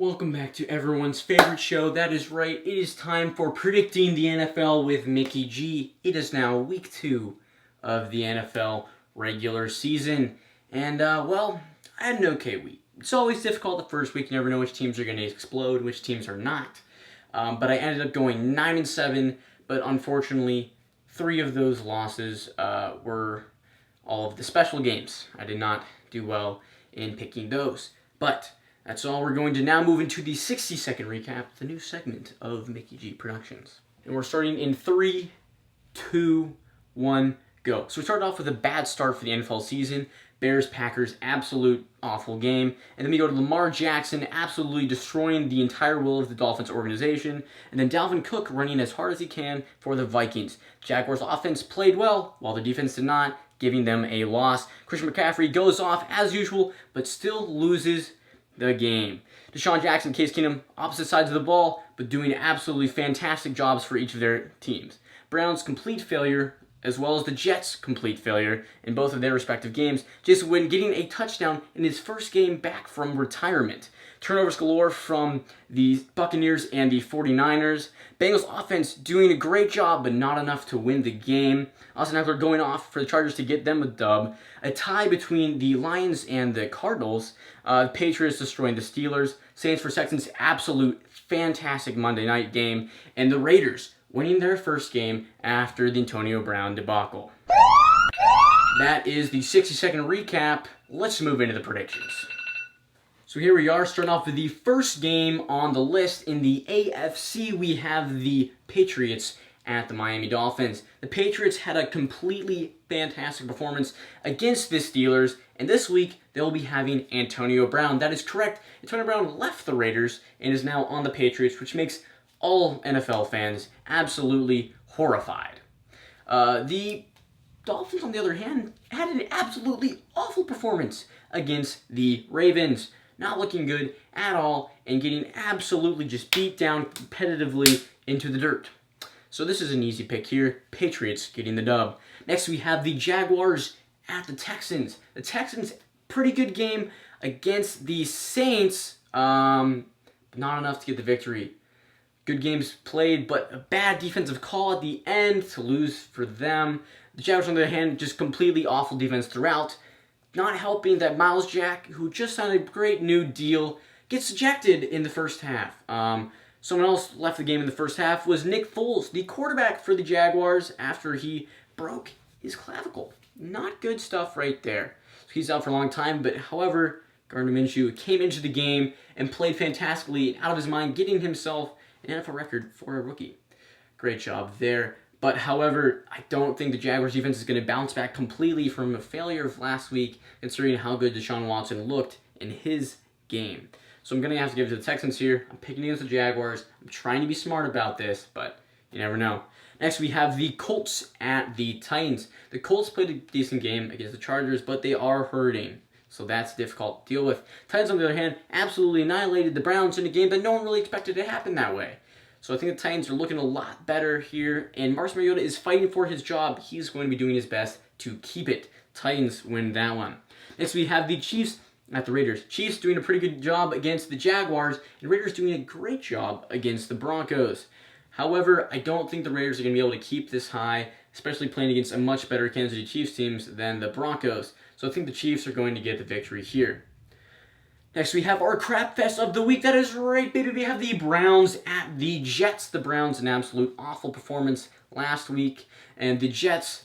Welcome back to everyone's favorite show. That is right, it is time for Predicting the NFL with Mickey G. It is now week 2 of the NFL regular season. And, I had an okay week. It's always difficult the first week. You never know which teams are going to explode, which teams are not. But I ended up going 9-7, but unfortunately, 3 of those losses were all of the special games. I did not do well in picking those. But that's all. We're going to now move into the 60-second recap, the new segment of Mickey G Productions. And we're starting in 3, 2, 1, go. So we started off with a bad start for the NFL season. Bears-Packers, absolute awful game. And then we go to Lamar Jackson absolutely destroying the entire will of the Dolphins organization. And then Dalvin Cook running as hard as he can for the Vikings. Jaguars offense played well, while the defense did not, giving them a loss. Christian McCaffrey goes off as usual, but still loses the game. Deshaun Jackson, Case Keenum, opposite sides of the ball, but doing absolutely fantastic jobs for each of their teams. Browns complete failure, as well as the Jets complete failure in both of their respective games. Jason Witten getting a touchdown in his first game back from retirement. Turnovers galore from the Buccaneers and the 49ers. Bengals offense doing a great job, but not enough to win the game. Austin Eckler going off for the Chargers to get them a dub. A tie between the Lions and the Cardinals. Patriots destroying the Steelers. Saints for Texans, absolute fantastic Monday night game. And the Raiders winning their first game after the Antonio Brown debacle. That is the 60-second recap. Let's move into the predictions. So here we are, starting off with the first game on the list. In the AFC, we have the Patriots at the Miami Dolphins. The Patriots had a completely fantastic performance against the Steelers, and this week they'll be having Antonio Brown. That is correct. Antonio Brown left the Raiders and is now on the Patriots, which makes all NFL fans absolutely horrified. The Dolphins, on the other hand, had an absolutely awful performance against the Ravens. Not looking good at all and getting absolutely just beat down competitively into the dirt. So this is an easy pick here. Patriots getting the dub. Next we have the Jaguars at the Texans. The Texans, pretty good game against the Saints. Not enough to get the victory. Good games played, but a bad defensive call at the end to lose for them. The Jaguars, on the other hand, just completely awful defense throughout. Not helping that Miles Jack, who just signed a great new deal, gets ejected in the first half. Someone else left the game in the first half was Nick Foles, the quarterback for the Jaguars, after he broke his clavicle. Not good stuff right there. So he's out for a long time, but however, Gardner Minshew came into the game and played fantastically out of his mind, getting himself an NFL record for a rookie. Great job there. But however, I don't think the Jaguars defense is going to bounce back completely from a failure of last week, considering how good Deshaun Watson looked in his game. So I'm going to have to give it to the Texans here. I'm picking against the Jaguars. I'm trying to be smart about this, but you never know. Next, we have the Colts at the Titans. The Colts played a decent game against the Chargers, but they are hurting. So that's difficult to deal with. Titans, on the other hand, absolutely annihilated the Browns in a game that no one really expected to happen that way. So I think the Titans are looking a lot better here, and Marcus Mariota is fighting for his job. He's going to be doing his best to keep it. Titans win that one. Next, we have the Chiefs at the Raiders. Chiefs doing a pretty good job against the Jaguars, and Raiders doing a great job against the Broncos. However, I don't think the Raiders are going to be able to keep this high, especially playing against a much better Kansas City Chiefs teams than the Broncos. So I think the Chiefs are going to get the victory here. Next, we have our Crapfest of the week. That is right, baby. We have the Browns at the Jets. The Browns, an absolute awful performance last week. And the Jets,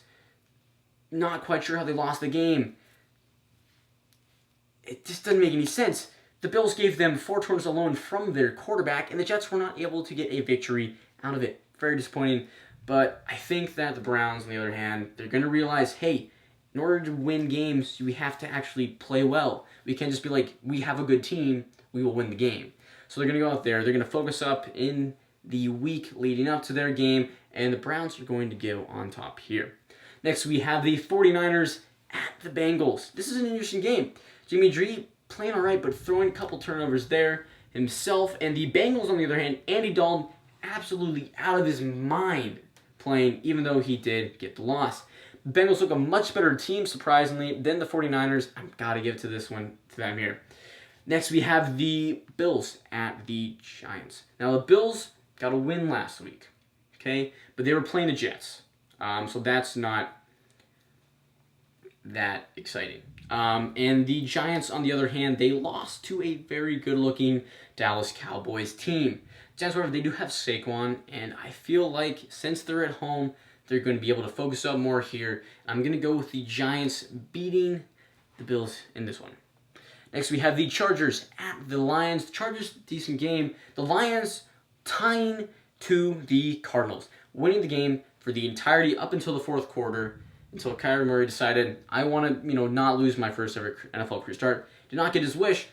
not quite sure how they lost the game. It just doesn't make any sense. The Bills gave them 4 turnovers alone from their quarterback, and the Jets were not able to get a victory out of it. Very disappointing. But I think that the Browns, on the other hand, they're going to realize, hey, in order to win games, we have to actually play well. We can't just be like, we have a good team, we will win the game. So they're going to go out there, they're going to focus up in the week leading up to their game, and the Browns are going to go on top here. Next, we have the 49ers at the Bengals. This is an interesting game. Jimmy G playing all right, but throwing a couple turnovers there himself. And the Bengals, on the other hand, Andy Dalton absolutely out of his mind playing, even though he did get the loss. The Bengals look a much better team, surprisingly, than the 49ers. I've got to give it to this one to them here. Next, we have the Bills at the Giants. Now, the Bills got a win last week, okay? But they were playing the Jets, so that's not that exciting. And the Giants, on the other hand, they lost to a very good-looking Dallas Cowboys team. Giants, however, they do have Saquon, and I feel like since they're at home, they're going to be able to focus up more here. I'm going to go with the Giants beating the Bills in this one. Next, we have the Chargers at the Lions. The Chargers, decent game. The Lions tying to the Cardinals, winning the game for the entirety up until the fourth quarter, until Kyler Murray decided, I want to, not lose my first ever NFL career start. Did not get his wish,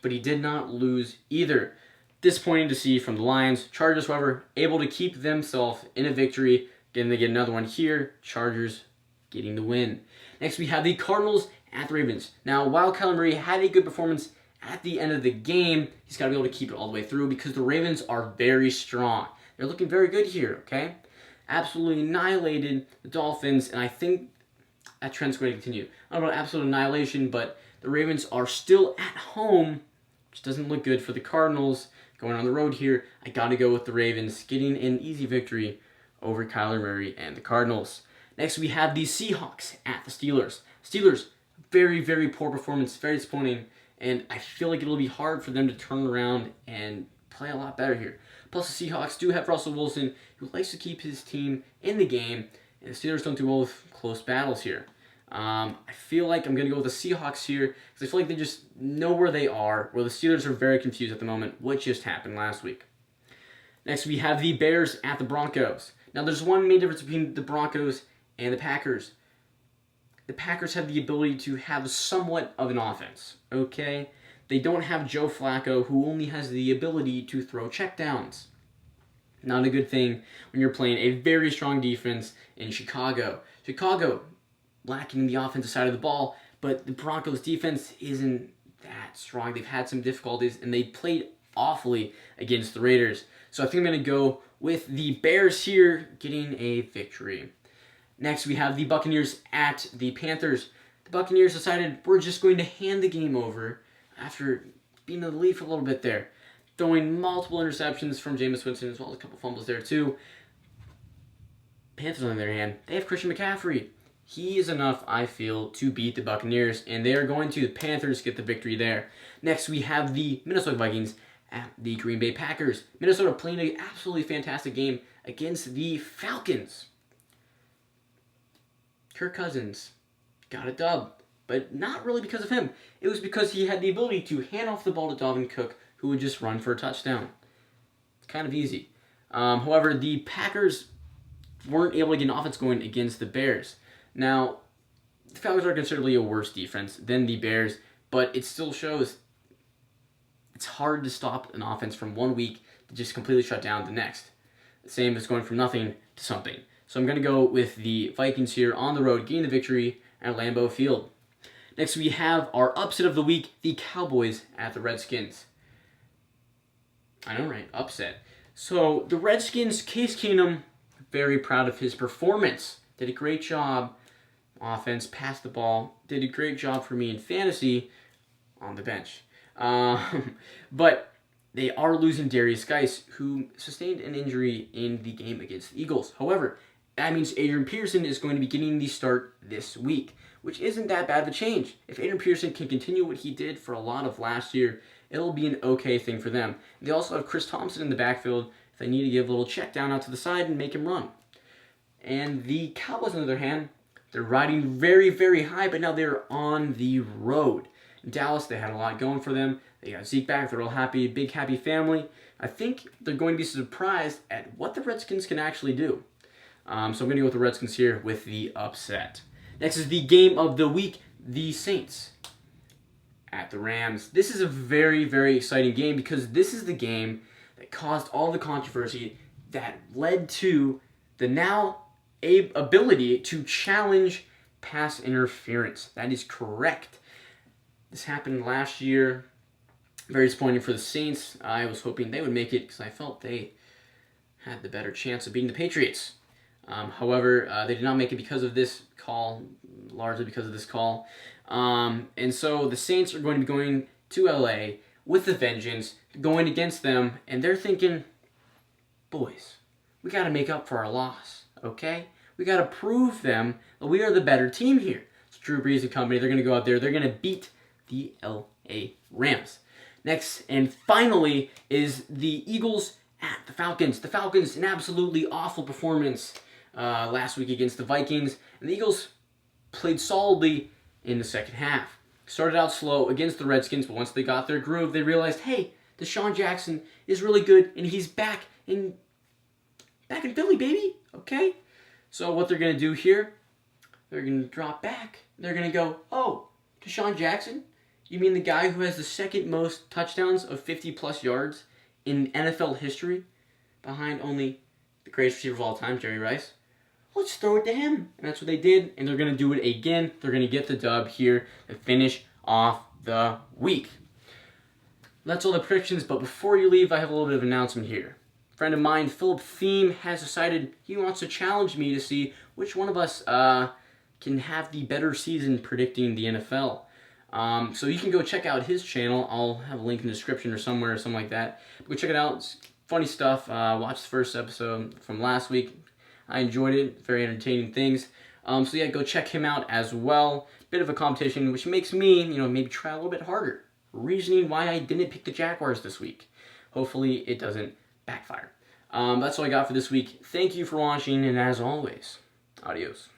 but he did not lose either. Disappointing to see from the Lions. Chargers, however, able to keep themselves in a victory. Again, they get another one here. Chargers getting the win. Next, we have the Cardinals at the Ravens. Now, while Kyler Murray had a good performance at the end of the game, he's got to be able to keep it all the way through because the Ravens are very strong. They're looking very good here, okay? Absolutely annihilated the Dolphins, and I think that trend's going to continue. I don't know about absolute annihilation, but the Ravens are still at home, which doesn't look good for the Cardinals. Going on the road here, I got to go with the Ravens, getting an easy victory over Kyler Murray and the Cardinals. Next, we have the Seahawks at the Steelers. Steelers, very, very poor performance, very disappointing, and I feel like it'll be hard for them to turn around and play a lot better here. Plus, the Seahawks do have Russell Wilson, who likes to keep his team in the game, and the Steelers don't do well with close battles here. I feel like I'm going to go with the Seahawks here, because I feel like they just know where they are, where the Steelers are very confused at the moment, what just happened last week. Next, we have the Bears at the Broncos. Now, there's one main difference between the Broncos and the Packers. The Packers have the ability to have somewhat of an offense, okay? They don't have Joe Flacco, who only has the ability to throw checkdowns. Not a good thing when you're playing a very strong defense in Chicago. Chicago, lacking the offensive side of the ball, but the Broncos' defense isn't that strong. They've had some difficulties, and they played awfully against the Raiders. So I think I'm going to go with the Bears here getting a victory. Next, we have the Buccaneers at the Panthers. The Buccaneers decided we're just going to hand the game over after being in the lead for a little bit there. Throwing multiple interceptions from Jameis Winston, as well as a couple fumbles there too. Panthers, on the other hand, they have Christian McCaffrey. He is enough, I feel, to beat the Buccaneers, and they are going to. The Panthers get the victory there. Next, we have the Minnesota Vikings at the Green Bay Packers. Minnesota playing an absolutely fantastic game against the Falcons. Kirk Cousins got a dub, but not really because of him. It was because he had the ability to hand off the ball to Dalvin Cook, who would just run for a touchdown. It's kind of easy. However, the Packers weren't able to get an offense going against the Bears. Now, the Falcons are considerably a worse defense than the Bears, but it still shows it's hard to stop an offense from 1 week to just completely shut down the next. The same as going from nothing to something. So I'm going to go with the Vikings here on the road, getting the victory at Lambeau Field. Next, we have our upset of the week, the Cowboys at the Redskins. I know, right? Upset. So the Redskins, Case Keenum, very proud of his performance. Did a great job. Offense, passed the ball. Did a great job for me in fantasy on the bench. But they are losing Darius Geis, who sustained an injury in the game against the Eagles. However, that means Adrian Peterson is going to be getting the start this week, which isn't that bad of a change. If Adrian Peterson can continue what he did for a lot of last year, it'll be an okay thing for them. They also have Chris Thompson in the backfield if they need to give a little check down out to the side and make him run. And the Cowboys, on the other hand, they're riding very, very high, but now they're on the road. In Dallas, they had a lot going for them. They got Zeke back. They're all happy, big, happy family. I think they're going to be surprised at what the Redskins can actually do. So I'm going to go with the Redskins here with the upset. Next is the game of the week, the Saints at the Rams. This is a very, very exciting game because this is the game that caused all the controversy that led to the now ability to challenge pass interference. That is correct. This happened last year. Very disappointing for the Saints. I was hoping they would make it because I felt they had the better chance of beating the Patriots. However, they did not make it because of this call, largely because of this call. And so the Saints are going to be going to LA with a vengeance, going against them, and they're thinking, boys, we got to make up for our loss, okay? We got to prove them that we are the better team here. It's Drew Brees and company. They're going to go out there. They're going to beat the LA Rams. Next and finally is the Eagles at the Falcons. The Falcons, an absolutely awful performance last week against the Vikings. And the Eagles played solidly in the second half. Started out slow against the Redskins, but once they got their groove, they realized, hey, Deshaun Jackson is really good, and he's back in Philly, baby. Okay? So what they're going to do here, they're going to drop back. They're going to go, oh, Deshaun Jackson? You mean the guy who has the second most touchdowns of 50-plus yards in NFL history, behind only the greatest receiver of all time, Jerry Rice? Let's throw it to him. And that's what they did, and they're going to do it again. They're going to get the dub here and finish off the week. That's all the predictions, but before you leave, I have a little bit of an announcement here. A friend of mine, Philip Thiem, has decided he wants to challenge me to see which one of us can have the better season predicting the NFL. So you can go check out his channel. I'll have a link in the description or somewhere or something like that. Go check it out. It's funny stuff. Watch the first episode from last week. I enjoyed it. Very entertaining things. So yeah, go check him out as well. Bit of a competition, which makes me, maybe try a little bit harder. Reasoning why I didn't pick the Jaguars this week. Hopefully it doesn't backfire. That's all I got for this week. Thank you for watching, and as always, adios.